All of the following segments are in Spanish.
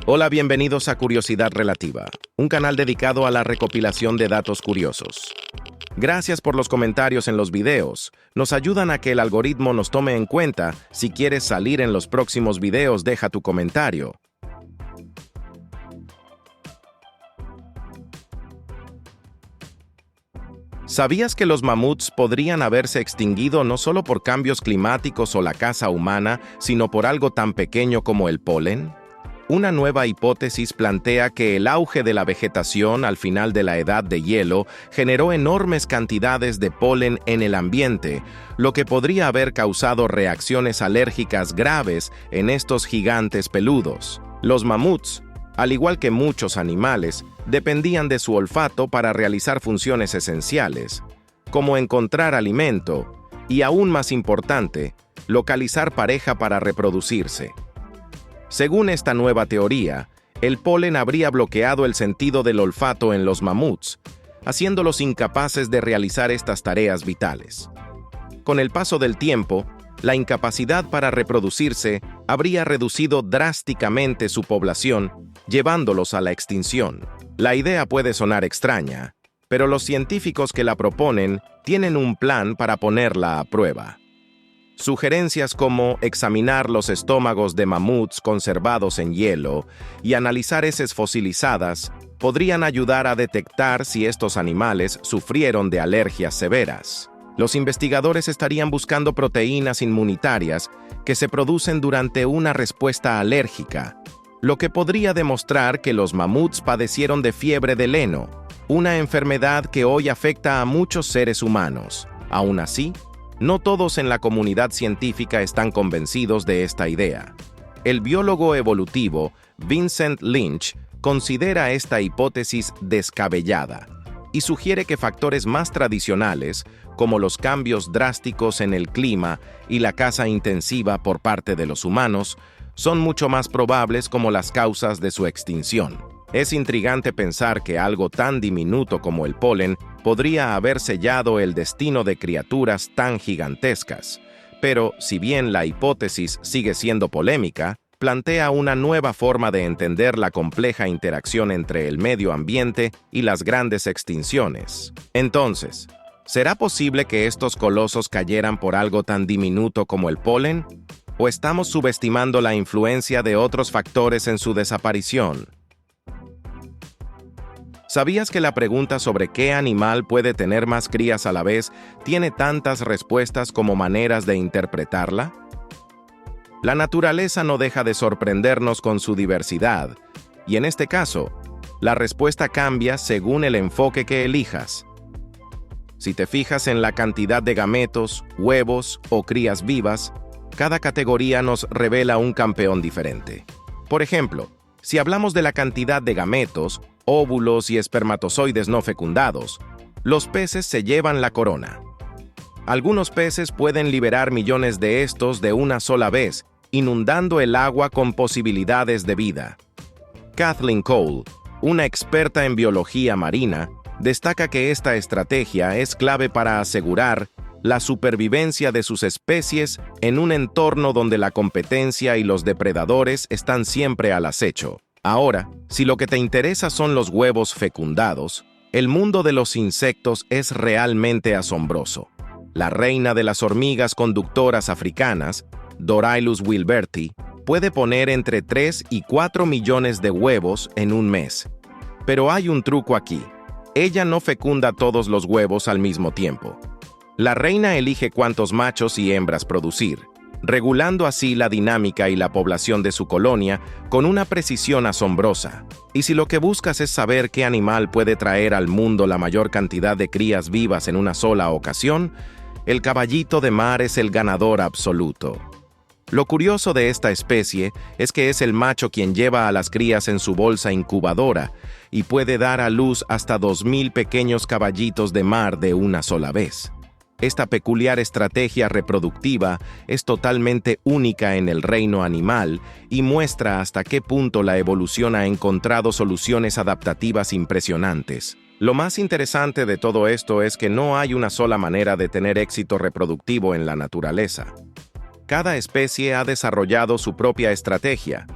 Hola, bienvenidos a Curiosidad Relativa, un canal dedicado a la recopilación de datos curiosos. Gracias por los comentarios en los videos. Nos ayudan a que el algoritmo nos tome en cuenta. Si quieres salir en los próximos videos, deja tu comentario. ¿Sabías que los mamuts podrían haberse extinguido no solo por cambios climáticos o la caza humana, sino por algo tan pequeño como el polen? Una nueva hipótesis plantea que el auge de la vegetación al final de la edad de hielo generó enormes cantidades de polen en el ambiente, lo que podría haber causado reacciones alérgicas graves en estos gigantes peludos. Los mamuts, al igual que muchos animales, dependían de su olfato para realizar funciones esenciales, como encontrar alimento y, aún más importante, localizar pareja para reproducirse. Según esta nueva teoría, el polen habría bloqueado el sentido del olfato en los mamuts, haciéndolos incapaces de realizar estas tareas vitales. Con el paso del tiempo, la incapacidad para reproducirse habría reducido drásticamente su población, llevándolos a la extinción. La idea puede sonar extraña, pero los científicos que la proponen tienen un plan para ponerla a prueba. Sugerencias como examinar los estómagos de mamuts conservados en hielo y analizar heces fosilizadas podrían ayudar a detectar si estos animales sufrieron de alergias severas. Los investigadores estarían buscando proteínas inmunitarias que se producen durante una respuesta alérgica, lo que podría demostrar que los mamuts padecieron de fiebre del heno, una enfermedad que hoy afecta a muchos seres humanos. Aún así, no todos en la comunidad científica están convencidos de esta idea. El biólogo evolutivo Vincent Lynch considera esta hipótesis descabellada y sugiere que factores más tradicionales, como los cambios drásticos en el clima y la caza intensiva por parte de los humanos, son mucho más probables como las causas de su extinción. Es intrigante pensar que algo tan diminuto como el polen podría haber sellado el destino de criaturas tan gigantescas. Pero, si bien la hipótesis sigue siendo polémica, plantea una nueva forma de entender la compleja interacción entre el medio ambiente y las grandes extinciones. Entonces, ¿será posible que estos colosos cayeran por algo tan diminuto como el polen? ¿O estamos subestimando la influencia de otros factores en su desaparición? ¿Sabías que la pregunta sobre qué animal puede tener más crías a la vez tiene tantas respuestas como maneras de interpretarla? La naturaleza no deja de sorprendernos con su diversidad, y en este caso, la respuesta cambia según el enfoque que elijas. Si te fijas en la cantidad de gametos, huevos o crías vivas, cada categoría nos revela un campeón diferente. Por ejemplo, si hablamos de la cantidad de gametos, óvulos y espermatozoides no fecundados, los peces se llevan la corona. Algunos peces pueden liberar millones de estos de una sola vez, inundando el agua con posibilidades de vida. Kathleen Cole, una experta en biología marina, destaca que esta estrategia es clave para asegurar la supervivencia de sus especies en un entorno donde la competencia y los depredadores están siempre al acecho. Ahora, si lo que te interesa son los huevos fecundados, el mundo de los insectos es realmente asombroso. La reina de las hormigas conductoras africanas, Dorailus wilberti, puede poner entre 3 y 4 millones de huevos en un mes. Pero hay un truco aquí. Ella no fecunda todos los huevos al mismo tiempo. La reina elige cuántos machos y hembras producir, regulando así la dinámica y la población de su colonia con una precisión asombrosa. Y si lo que buscas es saber qué animal puede traer al mundo la mayor cantidad de crías vivas en una sola ocasión, el caballito de mar es el ganador absoluto. Lo curioso de esta especie es que es el macho quien lleva a las crías en su bolsa incubadora y puede dar a luz hasta 2.000 pequeños caballitos de mar de una sola vez. Esta peculiar estrategia reproductiva es totalmente única en el reino animal y muestra hasta qué punto la evolución ha encontrado soluciones adaptativas impresionantes. Lo más interesante de todo esto es que no hay una sola manera de tener éxito reproductivo en la naturaleza. Cada especie ha desarrollado su propia estrategia,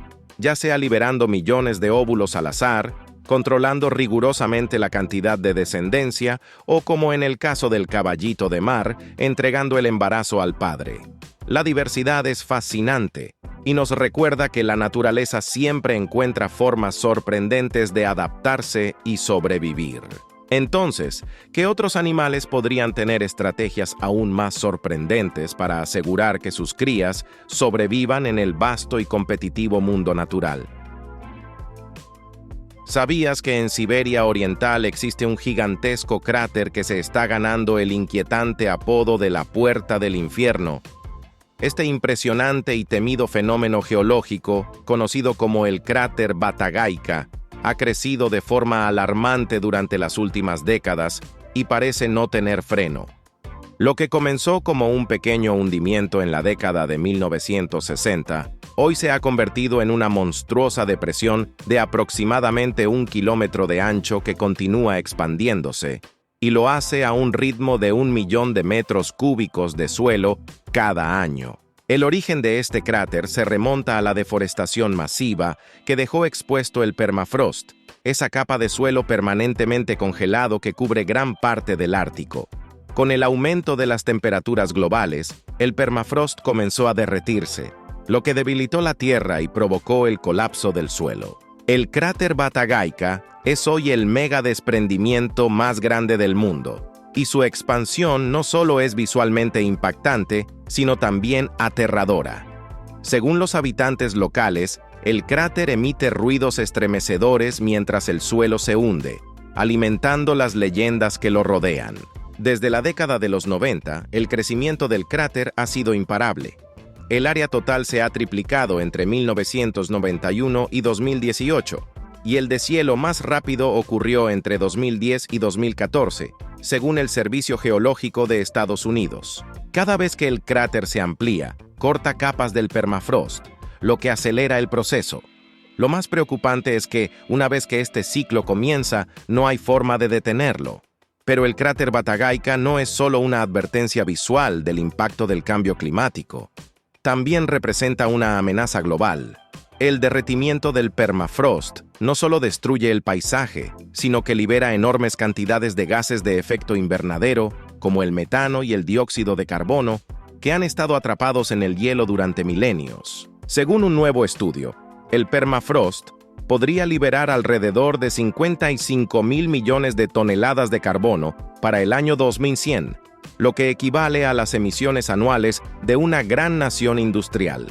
ya sea liberando millones de óvulos al azar, controlando rigurosamente la cantidad de descendencia o, como en el caso del caballito de mar, entregando el embarazo al padre. La diversidad es fascinante y nos recuerda que la naturaleza siempre encuentra formas sorprendentes de adaptarse y sobrevivir. Entonces, ¿qué otros animales podrían tener estrategias aún más sorprendentes para asegurar que sus crías sobrevivan en el vasto y competitivo mundo natural? ¿Sabías que en Siberia Oriental existe un gigantesco cráter que se está ganando el inquietante apodo de la Puerta del Infierno? Este impresionante y temido fenómeno geológico, conocido como el cráter Batagaica, ha crecido de forma alarmante durante las últimas décadas y parece no tener freno. Lo que comenzó como un pequeño hundimiento en la década de 1960, hoy se ha convertido en una monstruosa depresión de aproximadamente 1 kilómetro de ancho que continúa expandiéndose, y lo hace a un ritmo de 1 millón de metros cúbicos de suelo cada año. El origen de este cráter se remonta a la deforestación masiva que dejó expuesto el permafrost, esa capa de suelo permanentemente congelado que cubre gran parte del Ártico. Con el aumento de las temperaturas globales, el permafrost comenzó a derretirse, lo que debilitó la Tierra y provocó el colapso del suelo. El cráter Batagaica es hoy el mega desprendimiento más grande del mundo, y su expansión no solo es visualmente impactante, sino también aterradora. Según los habitantes locales, el cráter emite ruidos estremecedores mientras el suelo se hunde, alimentando las leyendas que lo rodean. Desde la década de los 90, el crecimiento del cráter ha sido imparable. El área total se ha triplicado entre 1991 y 2018, y el deshielo más rápido ocurrió entre 2010 y 2014, según el Servicio Geológico de Estados Unidos. Cada vez que el cráter se amplía, corta capas del permafrost, lo que acelera el proceso. Lo más preocupante es que, una vez que este ciclo comienza, no hay forma de detenerlo. Pero el cráter Batagaica no es solo una advertencia visual del impacto del cambio climático. También representa una amenaza global. El derretimiento del permafrost no solo destruye el paisaje, sino que libera enormes cantidades de gases de efecto invernadero, como el metano y el dióxido de carbono, que han estado atrapados en el hielo durante milenios. Según un nuevo estudio, el permafrost podría liberar alrededor de 55.000 millones de toneladas de carbono para el año 2100, lo que equivale a las emisiones anuales de una gran nación industrial.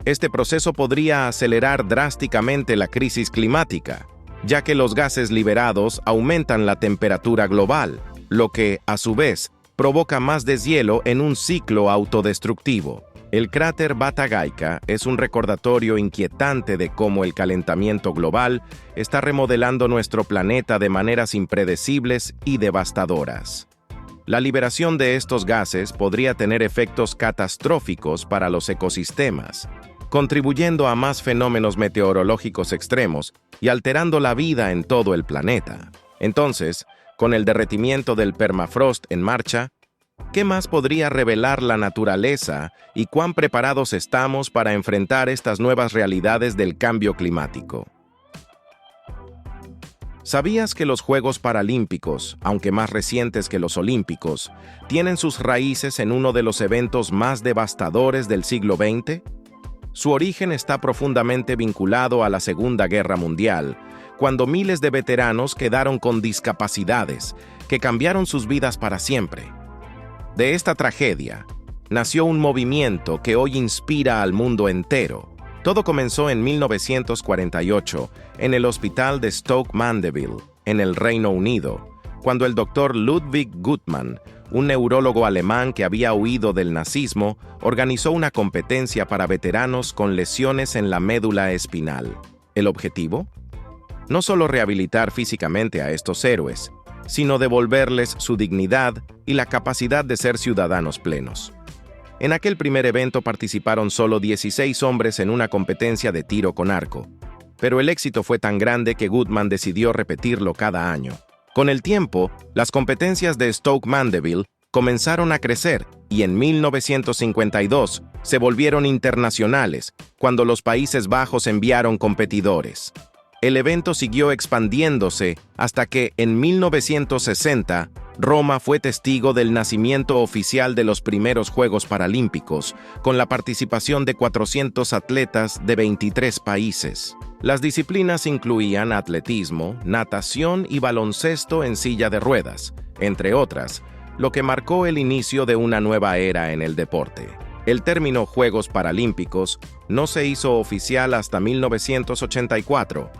Este proceso podría acelerar drásticamente la crisis climática, ya que los gases liberados aumentan la temperatura global, lo que, a su vez, provoca más deshielo en un ciclo autodestructivo. El cráter Batagaica es un recordatorio inquietante de cómo el calentamiento global está remodelando nuestro planeta de maneras impredecibles y devastadoras. La liberación de estos gases podría tener efectos catastróficos para los ecosistemas, contribuyendo a más fenómenos meteorológicos extremos y alterando la vida en todo el planeta. Entonces, con el derretimiento del permafrost en marcha, ¿qué más podría revelar la naturaleza y cuán preparados estamos para enfrentar estas nuevas realidades del cambio climático? ¿Sabías que los Juegos Paralímpicos, aunque más recientes que los Olímpicos, tienen sus raíces en uno de los eventos más devastadores del siglo XX? Su origen está profundamente vinculado a la Segunda Guerra Mundial, cuando miles de veteranos quedaron con discapacidades que cambiaron sus vidas para siempre. De esta tragedia, nació un movimiento que hoy inspira al mundo entero. Todo comenzó en 1948, en el hospital de Stoke Mandeville, en el Reino Unido, cuando el doctor Ludwig Guttmann, un neurólogo alemán que había huido del nazismo, organizó una competencia para veteranos con lesiones en la médula espinal. ¿El objetivo? No solo rehabilitar físicamente a estos héroes, sino devolverles su dignidad y la capacidad de ser ciudadanos plenos. En aquel primer evento participaron solo 16 hombres en una competencia de tiro con arco, pero el éxito fue tan grande que Guttmann decidió repetirlo cada año. Con el tiempo, las competencias de Stoke Mandeville comenzaron a crecer y en 1952 se volvieron internacionales, cuando los Países Bajos enviaron competidores. El evento siguió expandiéndose hasta que, en 1960, Roma fue testigo del nacimiento oficial de los primeros Juegos Paralímpicos, con la participación de 400 atletas de 23 países. Las disciplinas incluían atletismo, natación y baloncesto en silla de ruedas, entre otras, lo que marcó el inicio de una nueva era en el deporte. El término Juegos Paralímpicos no se hizo oficial hasta 1984,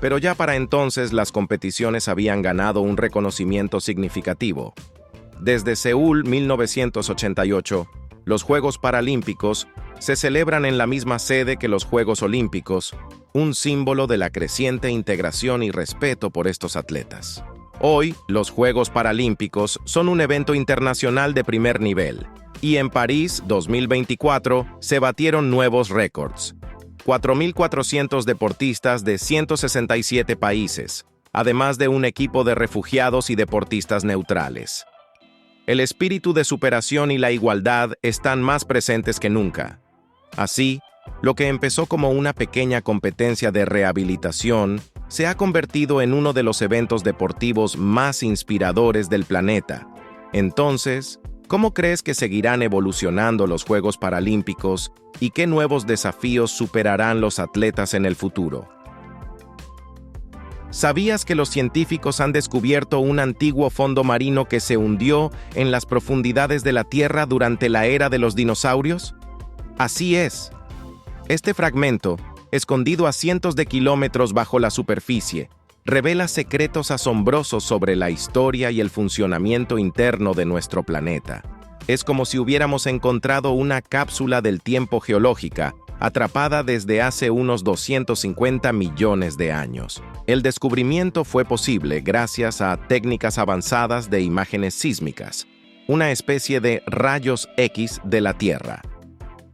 pero ya para entonces las competiciones habían ganado un reconocimiento significativo. Desde Seúl 1988, los Juegos Paralímpicos se celebran en la misma sede que los Juegos Olímpicos, un símbolo de la creciente integración y respeto por estos atletas. Hoy, los Juegos Paralímpicos son un evento internacional de primer nivel, y en París 2024 se batieron nuevos récords. 4.400 deportistas de 167 países, además de un equipo de refugiados y deportistas neutrales. El espíritu de superación y la igualdad están más presentes que nunca. Así, lo que empezó como una pequeña competencia de rehabilitación se ha convertido en uno de los eventos deportivos más inspiradores del planeta. Entonces, ¿cómo crees que seguirán evolucionando los Juegos Paralímpicos y qué nuevos desafíos superarán los atletas en el futuro? ¿Sabías que los científicos han descubierto un antiguo fondo marino que se hundió en las profundidades de la Tierra durante la era de los dinosaurios? Así es. Este fragmento, escondido a cientos de kilómetros bajo la superficie, revela secretos asombrosos sobre la historia y el funcionamiento interno de nuestro planeta. Es como si hubiéramos encontrado una cápsula del tiempo geológica, atrapada desde hace unos 250 millones de años. El descubrimiento fue posible gracias a técnicas avanzadas de imágenes sísmicas, una especie de rayos X de la Tierra.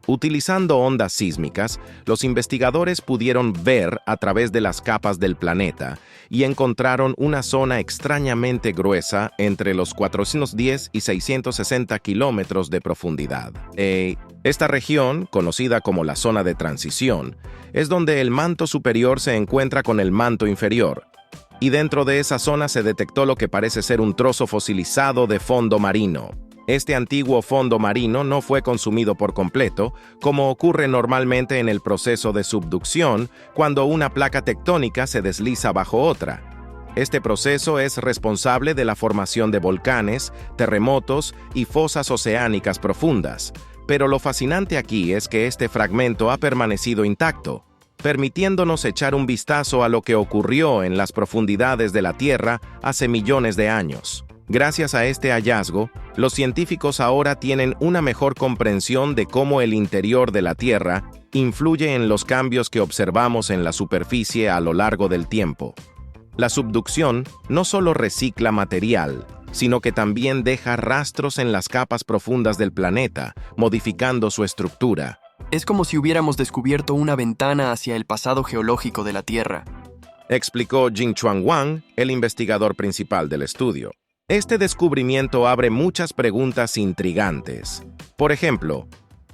Utilizando ondas sísmicas, los investigadores pudieron ver a través de las capas del planeta y encontraron una zona extrañamente gruesa entre los 410 y 660 kilómetros de profundidad. Esta región, conocida como la zona de transición, es donde el manto superior se encuentra con el manto inferior, y dentro de esa zona se detectó lo que parece ser un trozo fosilizado de fondo marino. Este antiguo fondo marino no fue consumido por completo, como ocurre normalmente en el proceso de subducción cuando una placa tectónica se desliza bajo otra. Este proceso es responsable de la formación de volcanes, terremotos y fosas oceánicas profundas, pero lo fascinante aquí es que este fragmento ha permanecido intacto, permitiéndonos echar un vistazo a lo que ocurrió en las profundidades de la Tierra hace millones de años. Gracias a este hallazgo, los científicos ahora tienen una mejor comprensión de cómo el interior de la Tierra influye en los cambios que observamos en la superficie a lo largo del tiempo. La subducción no solo recicla material, sino que también deja rastros en las capas profundas del planeta, modificando su estructura. Es como si hubiéramos descubierto una ventana hacia el pasado geológico de la Tierra, explicó Jingchuan Wang, el investigador principal del estudio. Este descubrimiento abre muchas preguntas intrigantes. Por ejemplo,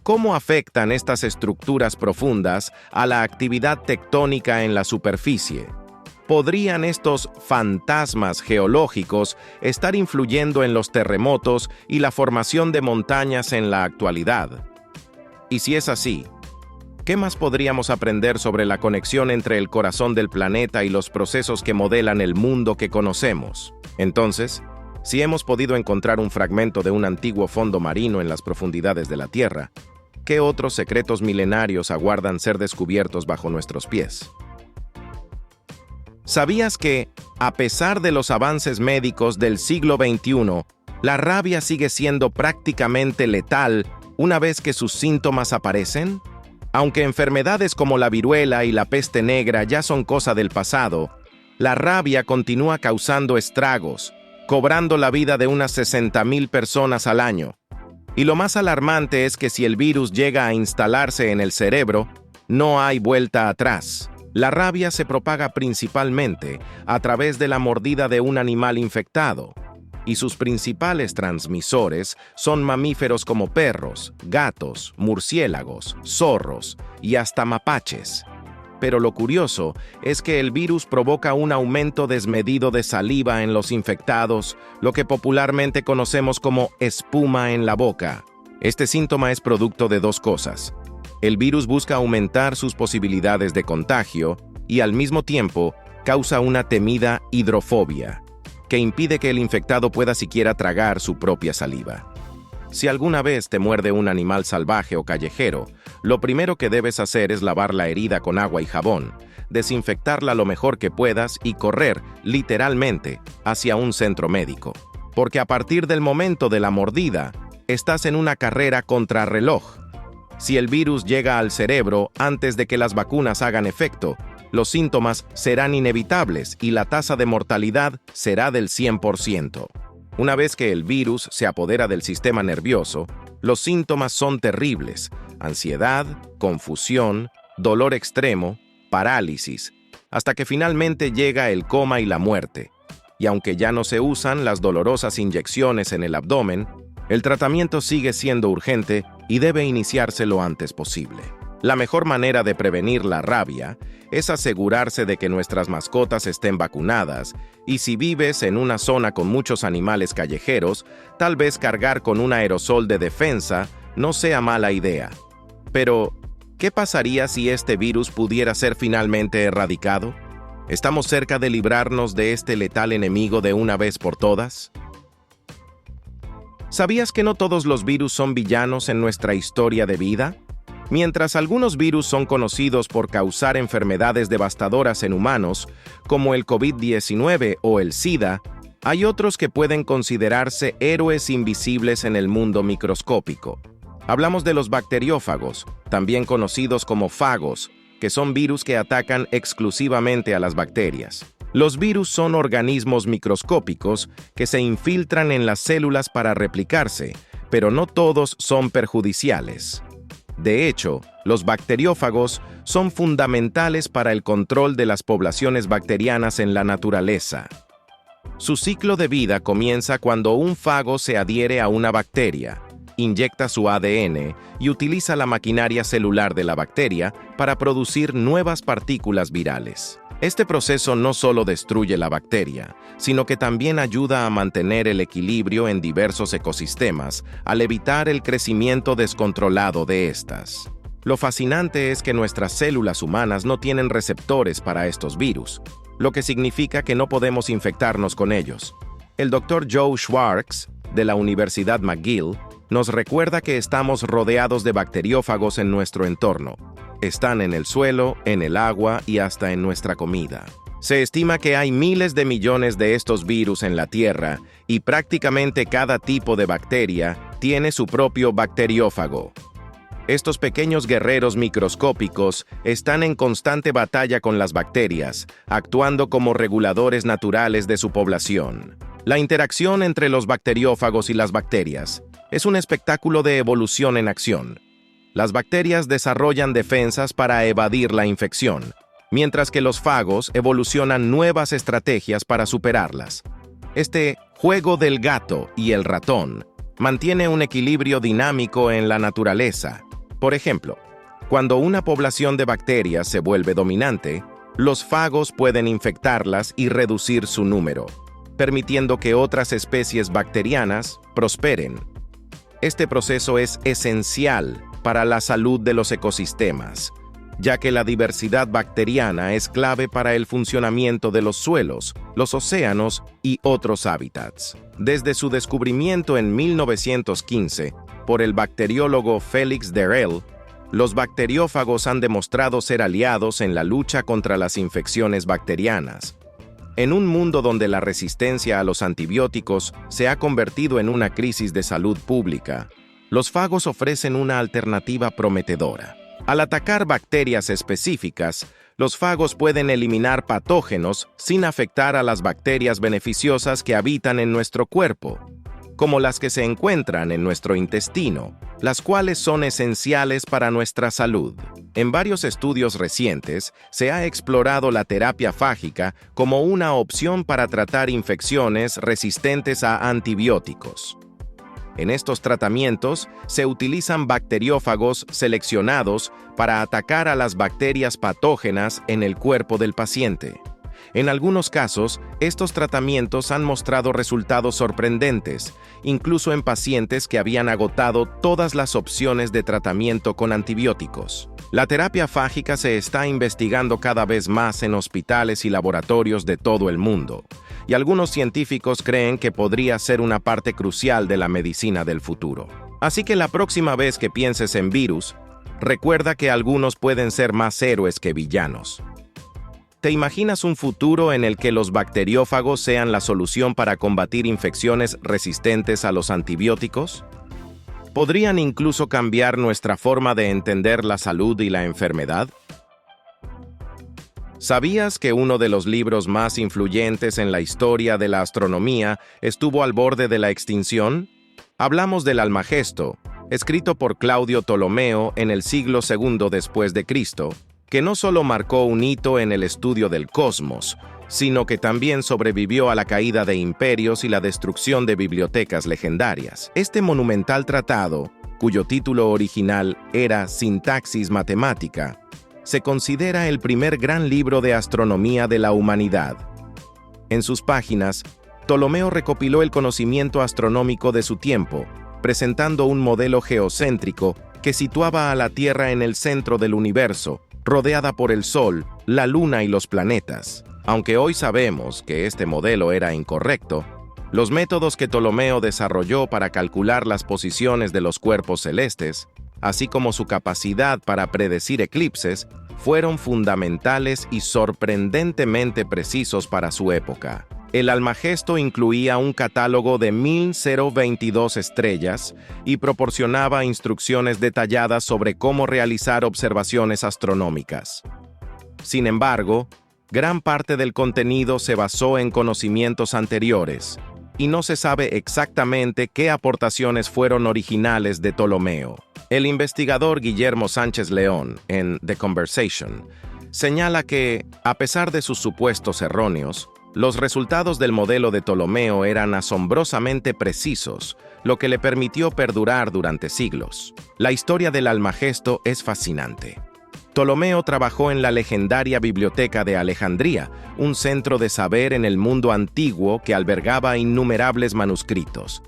¿cómo afectan estas estructuras profundas a la actividad tectónica en la superficie? ¿Podrían estos fantasmas geológicos estar influyendo en los terremotos y la formación de montañas en la actualidad? Y si es así, ¿qué más podríamos aprender sobre la conexión entre el corazón del planeta y los procesos que modelan el mundo que conocemos? Entonces, si hemos podido encontrar un fragmento de un antiguo fondo marino en las profundidades de la Tierra, ¿qué otros secretos milenarios aguardan ser descubiertos bajo nuestros pies? ¿Sabías que, a pesar de los avances médicos del siglo XXI, la rabia sigue siendo prácticamente letal una vez que sus síntomas aparecen? Aunque enfermedades como la viruela y la peste negra ya son cosa del pasado, la rabia continúa causando estragos, cobrando la vida de unas 60.000 personas al año. Y lo más alarmante es que si el virus llega a instalarse en el cerebro, no hay vuelta atrás. La rabia se propaga principalmente a través de la mordida de un animal infectado. y sus principales transmisores son mamíferos como perros, gatos, murciélagos, zorros y hasta mapaches. Pero lo curioso es que el virus provoca un aumento desmedido de saliva en los infectados, lo que popularmente conocemos como espuma en la boca. Este síntoma es producto de dos cosas. El virus busca aumentar sus posibilidades de contagio y al mismo tiempo causa una temida hidrofobia, que impide que el infectado pueda siquiera tragar su propia saliva. Si alguna vez te muerde un animal salvaje o callejero, lo primero que debes hacer es lavar la herida con agua y jabón, desinfectarla lo mejor que puedas y correr, literalmente, hacia un centro médico. Porque a partir del momento de la mordida, estás en una carrera contrarreloj. Si el virus llega al cerebro antes de que las vacunas hagan efecto, los síntomas serán inevitables y la tasa de mortalidad será del 100%. Una vez que el virus se apodera del sistema nervioso, los síntomas son terribles: ansiedad, confusión, dolor extremo, parálisis, hasta que finalmente llega el coma y la muerte. Y aunque ya no se usan las dolorosas inyecciones en el abdomen, el tratamiento sigue siendo urgente y debe iniciarse lo antes posible. La mejor manera de prevenir la rabia es asegurarse de que nuestras mascotas estén vacunadas, y si vives en una zona con muchos animales callejeros, tal vez cargar con un aerosol de defensa no sea mala idea. Pero, ¿qué pasaría si este virus pudiera ser finalmente erradicado? ¿Estamos cerca de librarnos de este letal enemigo de una vez por todas? ¿Sabías que no todos los virus son villanos en nuestra historia de vida? Mientras algunos virus son conocidos por causar enfermedades devastadoras en humanos, como el COVID-19 o el SIDA, hay otros que pueden considerarse héroes invisibles en el mundo microscópico. Hablamos de los bacteriófagos, también conocidos como fagos, que son virus que atacan exclusivamente a las bacterias. Los virus son organismos microscópicos que se infiltran en las células para replicarse, pero no todos son perjudiciales. De hecho, los bacteriófagos son fundamentales para el control de las poblaciones bacterianas en la naturaleza. Su ciclo de vida comienza cuando un fago se adhiere a una bacteria, inyecta su ADN y utiliza la maquinaria celular de la bacteria para producir nuevas partículas virales. Este proceso no solo destruye la bacteria, sino que también ayuda a mantener el equilibrio en diversos ecosistemas al evitar el crecimiento descontrolado de estas. Lo fascinante es que nuestras células humanas no tienen receptores para estos virus, lo que significa que no podemos infectarnos con ellos. El Dr. Joe Schwartz, de la Universidad McGill, nos recuerda que estamos rodeados de bacteriófagos en nuestro entorno. Están en el suelo, en el agua y hasta en nuestra comida. Se estima que hay miles de millones de estos virus en la Tierra y prácticamente cada tipo de bacteria tiene su propio bacteriófago. Estos pequeños guerreros microscópicos están en constante batalla con las bacterias, actuando como reguladores naturales de su población. La interacción entre los bacteriófagos y las bacterias es un espectáculo de evolución en acción. Las bacterias desarrollan defensas para evadir la infección, mientras que los fagos evolucionan nuevas estrategias para superarlas. Este juego del gato y el ratón mantiene un equilibrio dinámico en la naturaleza. Por ejemplo, cuando una población de bacterias se vuelve dominante, los fagos pueden infectarlas y reducir su número, permitiendo que otras especies bacterianas prosperen. Este proceso es esencial para la salud de los ecosistemas, ya que la diversidad bacteriana es clave para el funcionamiento de los suelos, los océanos y otros hábitats. Desde su descubrimiento en 1915 por el bacteriólogo Félix Darel, los bacteriófagos han demostrado ser aliados en la lucha contra las infecciones bacterianas. En un mundo donde la resistencia a los antibióticos se ha convertido en una crisis de salud pública, los fagos ofrecen una alternativa prometedora. Al atacar bacterias específicas, los fagos pueden eliminar patógenos sin afectar a las bacterias beneficiosas que habitan en nuestro cuerpo. como las que se encuentran en nuestro intestino, las cuales son esenciales para nuestra salud. En varios estudios recientes, se ha explorado la terapia fágica como una opción para tratar infecciones resistentes a antibióticos. En estos tratamientos, se utilizan bacteriófagos seleccionados para atacar a las bacterias patógenas en el cuerpo del paciente. En algunos casos, estos tratamientos han mostrado resultados sorprendentes, incluso en pacientes que habían agotado todas las opciones de tratamiento con antibióticos. La terapia fágica se está investigando cada vez más en hospitales y laboratorios de todo el mundo, y algunos científicos creen que podría ser una parte crucial de la medicina del futuro. Así que la próxima vez que pienses en virus, recuerda que algunos pueden ser más héroes que villanos. ¿Te imaginas un futuro en el que los bacteriófagos sean la solución para combatir infecciones resistentes a los antibióticos? ¿Podrían incluso cambiar nuestra forma de entender la salud y la enfermedad? ¿Sabías que uno de los libros más influyentes en la historia de la astronomía estuvo al borde de la extinción? Hablamos del Almagesto, escrito por Claudio Ptolomeo en el siglo II después de Cristo, que no solo marcó un hito en el estudio del cosmos, sino que también sobrevivió a la caída de imperios y la destrucción de bibliotecas legendarias. Este monumental tratado, cuyo título original era Sintaxis Mathematica, se considera el primer gran libro de astronomía de la humanidad. En sus páginas, Ptolomeo recopiló el conocimiento astronómico de su tiempo, presentando un modelo geocéntrico que situaba a la Tierra en el centro del universo, rodeada por el Sol, la Luna y los planetas. Aunque hoy sabemos que este modelo era incorrecto, los métodos que Ptolomeo desarrolló para calcular las posiciones de los cuerpos celestes, así como su capacidad para predecir eclipses, fueron fundamentales y sorprendentemente precisos para su época. El Almagesto incluía un catálogo de 1022 estrellas y proporcionaba instrucciones detalladas sobre cómo realizar observaciones astronómicas. Sin embargo, gran parte del contenido se basó en conocimientos anteriores, y no se sabe exactamente qué aportaciones fueron originales de Ptolomeo. El investigador Guillermo Sánchez León, en The Conversation, señala que, a pesar de sus supuestos erróneos, los resultados del modelo de Ptolomeo eran asombrosamente precisos, lo que le permitió perdurar durante siglos. La historia del Almagesto es fascinante. Ptolomeo trabajó en la legendaria Biblioteca de Alejandría, un centro de saber en el mundo antiguo que albergaba innumerables manuscritos.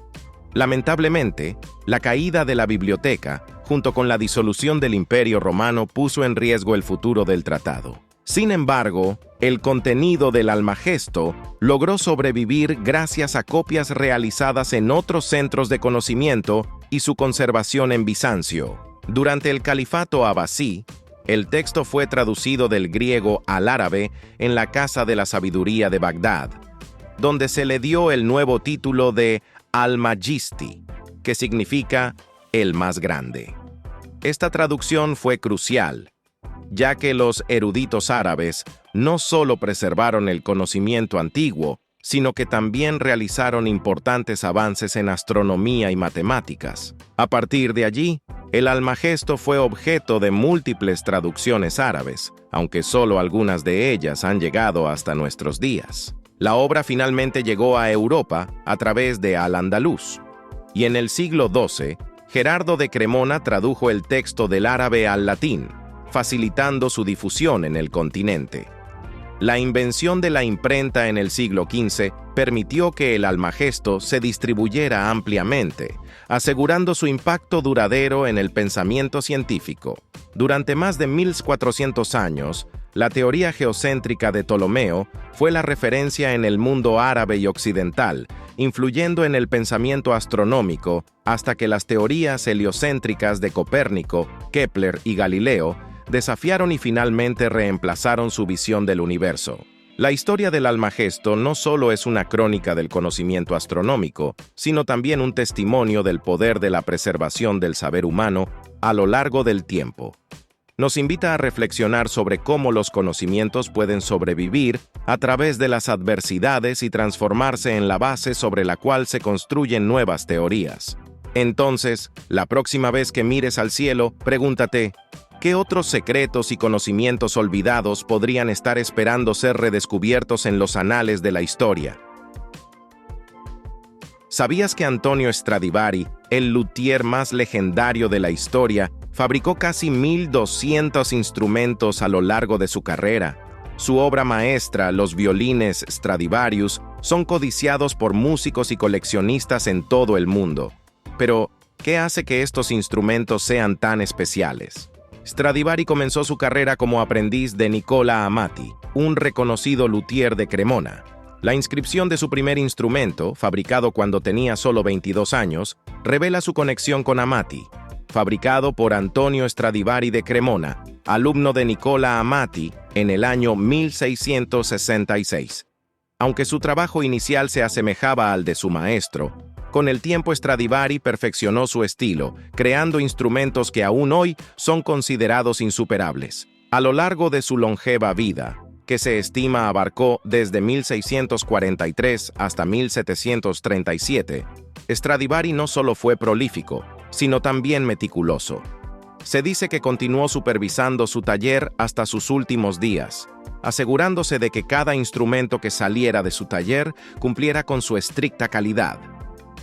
Lamentablemente, la caída de la biblioteca, junto con la disolución del Imperio Romano, puso en riesgo el futuro del tratado. Sin embargo, el contenido del Almagesto logró sobrevivir gracias a copias realizadas en otros centros de conocimiento y su conservación en Bizancio. Durante el Califato Abbasí, el texto fue traducido del griego al árabe en la Casa de la Sabiduría de Bagdad, donde se le dio el nuevo título de Al-Majisti, que significa el más grande. Esta traducción fue crucial, ya que los eruditos árabes no solo preservaron el conocimiento antiguo, sino que también realizaron importantes avances en astronomía y matemáticas. A partir de allí, el Almagesto fue objeto de múltiples traducciones árabes, aunque solo algunas de ellas han llegado hasta nuestros días. La obra finalmente llegó a Europa a través de Al-Andalus, y en el siglo XII, Gerardo de Cremona tradujo el texto del árabe al latín, facilitando su difusión en el continente. La invención de la imprenta en el siglo XV permitió que el Almagesto se distribuyera ampliamente, asegurando su impacto duradero en el pensamiento científico. Durante más de 1400 años, la teoría geocéntrica de Ptolomeo fue la referencia en el mundo árabe y occidental, influyendo en el pensamiento astronómico hasta que las teorías heliocéntricas de Copérnico, Kepler y Galileo desafiaron y finalmente reemplazaron su visión del universo. La historia del Almagesto no solo es una crónica del conocimiento astronómico, sino también un testimonio del poder de la preservación del saber humano a lo largo del tiempo. nos invita a reflexionar sobre cómo los conocimientos pueden sobrevivir a través de las adversidades y transformarse en la base sobre la cual se construyen nuevas teorías. Entonces, la próxima vez que mires al cielo, pregúntate, ¿qué otros secretos y conocimientos olvidados podrían estar esperando ser redescubiertos en los anales de la historia? ¿Sabías que Antonio Stradivari, el luthier más legendario de la historia, fabricó casi 1,200 instrumentos a lo largo de su carrera? Su obra maestra, los violines Stradivarius, son codiciados por músicos y coleccionistas en todo el mundo. Pero, ¿qué hace que estos instrumentos sean tan especiales? Stradivari comenzó su carrera como aprendiz de Nicola Amati, un reconocido luthier de Cremona. La inscripción de su primer instrumento, fabricado cuando tenía solo 22 años, revela su conexión con Amati. Fabricado por Antonio Stradivari de Cremona, alumno de Nicola Amati, en el año 1666. Aunque su trabajo inicial se asemejaba al de su maestro, con el tiempo Stradivari perfeccionó su estilo, creando instrumentos que aún hoy son considerados insuperables. A lo largo de su longeva vida, que se estima abarcó desde 1643 hasta 1737, Stradivari no solo fue prolífico, sino también meticuloso. Se dice que continuó supervisando su taller hasta sus últimos días, asegurándose de que cada instrumento que saliera de su taller cumpliera con su estricta calidad.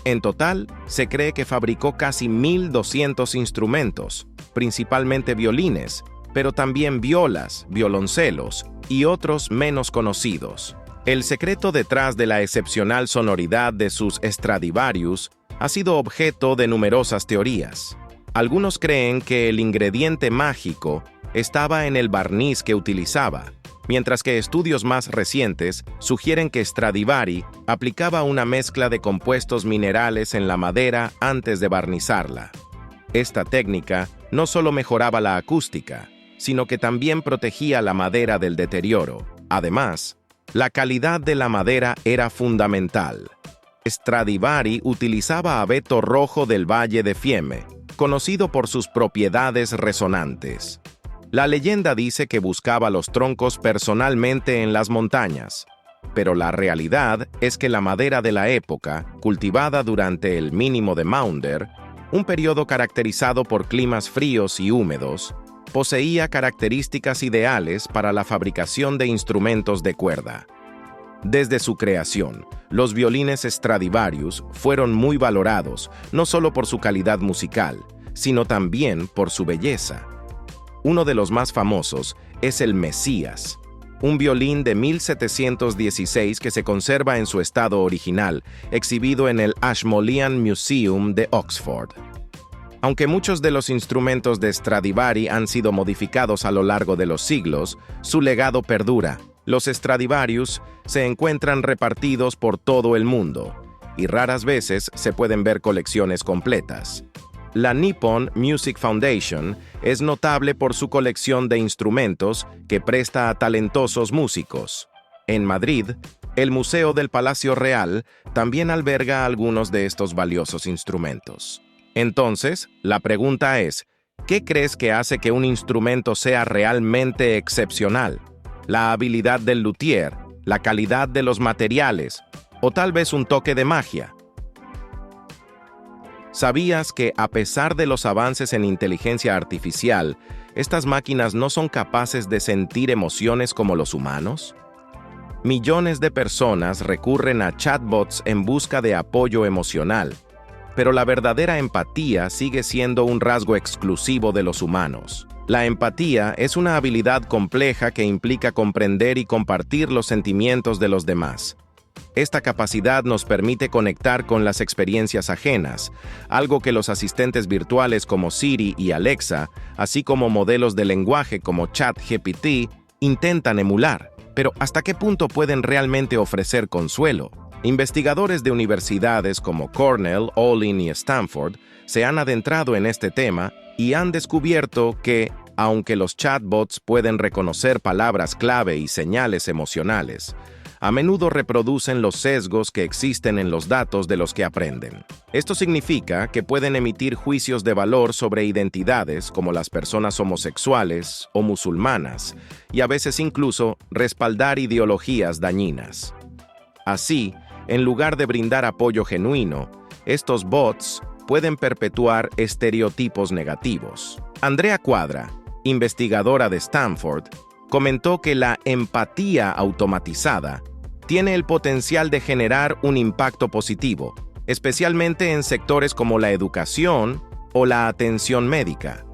En total, se cree que fabricó casi 1,200 instrumentos, principalmente violines, pero también violas, violoncelos y otros menos conocidos. El secreto detrás de la excepcional sonoridad de sus Stradivarius ha sido objeto de numerosas teorías. Algunos creen que el ingrediente mágico estaba en el barniz que utilizaba, mientras que estudios más recientes sugieren que Stradivari aplicaba una mezcla de compuestos minerales en la madera antes de barnizarla. Esta técnica no solo mejoraba la acústica, sino que también protegía la madera del deterioro. Además, la calidad de la madera era fundamental. Stradivari utilizaba abeto rojo del Valle de Fiemme, conocido por sus propiedades resonantes. La leyenda dice que buscaba los troncos personalmente en las montañas, pero la realidad es que la madera de la época, cultivada durante el Mínimo de Maunder, un periodo caracterizado por climas fríos y húmedos, poseía características ideales para la fabricación de instrumentos de cuerda. Desde su creación, los violines Stradivarius fueron muy valorados, no solo por su calidad musical, sino también por su belleza. Uno de los más famosos es el Mesías, un violín de 1716 que se conserva en su estado original, exhibido en el Ashmolean Museum de Oxford. Aunque muchos de los instrumentos de Stradivari han sido modificados a lo largo de los siglos, su legado perdura. Los Stradivarius se encuentran repartidos por todo el mundo, y raras veces se pueden ver colecciones completas. La Nippon Music Foundation es notable por su colección de instrumentos que presta a talentosos músicos. En Madrid, el Museo del Palacio Real también alberga algunos de estos valiosos instrumentos. Entonces, la pregunta es, ¿qué crees que hace que un instrumento sea realmente excepcional? ¿La habilidad del luthier, la calidad de los materiales, o tal vez un toque de magia? ¿Sabías que, a pesar de los avances en inteligencia artificial, estas máquinas no son capaces de sentir emociones como los humanos? Millones de personas recurren a chatbots en busca de apoyo emocional, pero la verdadera empatía sigue siendo un rasgo exclusivo de los humanos. La empatía es una habilidad compleja que implica comprender y compartir los sentimientos de los demás. Esta capacidad nos permite conectar con las experiencias ajenas, algo que los asistentes virtuales como Siri y Alexa, así como modelos de lenguaje como ChatGPT, intentan emular. Pero ¿hasta qué punto pueden realmente ofrecer consuelo? Investigadores de universidades como Cornell, Olin y Stanford se han adentrado en este tema y han descubierto que, aunque los chatbots pueden reconocer palabras clave y señales emocionales, a menudo reproducen los sesgos que existen en los datos de los que aprenden. Esto significa que pueden emitir juicios de valor sobre identidades como las personas homosexuales o musulmanas, y a veces incluso respaldar ideologías dañinas. Así, en lugar de brindar apoyo genuino, estos bots pueden perpetuar estereotipos negativos. Andrea Quadra, investigadora de Stanford, comentó que la empatía automatizada tiene el potencial de generar un impacto positivo, especialmente en sectores como la educación o la atención médica.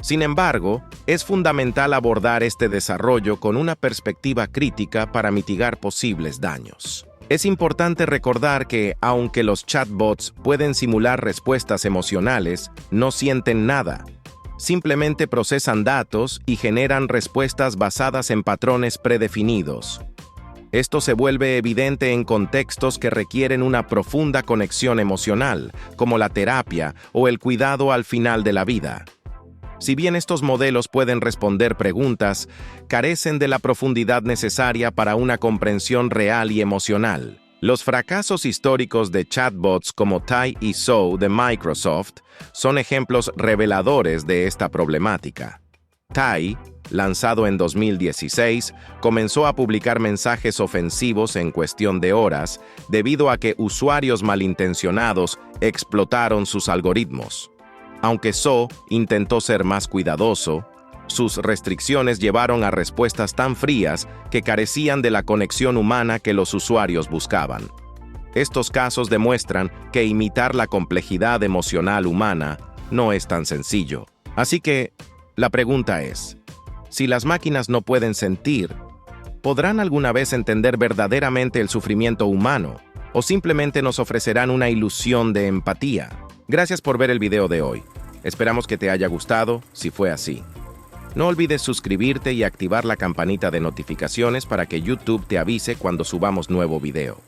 Sin embargo, es fundamental abordar este desarrollo con una perspectiva crítica para mitigar posibles daños. Es importante recordar que, aunque los chatbots pueden simular respuestas emocionales, no sienten nada. Simplemente procesan datos y generan respuestas basadas en patrones predefinidos. Esto se vuelve evidente en contextos que requieren una profunda conexión emocional, como la terapia o el cuidado al final de la vida. Si bien estos modelos pueden responder preguntas, carecen de la profundidad necesaria para una comprensión real y emocional. Los fracasos históricos de chatbots como Tai y Zhou de Microsoft son ejemplos reveladores de esta problemática. Tai, lanzado en 2016, comenzó a publicar mensajes ofensivos en cuestión de horas debido a que usuarios malintencionados explotaron sus algoritmos. Aunque Zhou intentó ser más cuidadoso, sus restricciones llevaron a respuestas tan frías que carecían de la conexión humana que los usuarios buscaban. Estos casos demuestran que imitar la complejidad emocional humana no es tan sencillo. Así que, la pregunta es, si las máquinas no pueden sentir, ¿podrán alguna vez entender verdaderamente el sufrimiento humano o simplemente nos ofrecerán una ilusión de empatía? Gracias por ver el video de hoy. Esperamos que te haya gustado, si fue así. No olvides suscribirte y activar la campanita de notificaciones para que YouTube te avise cuando subamos nuevo video.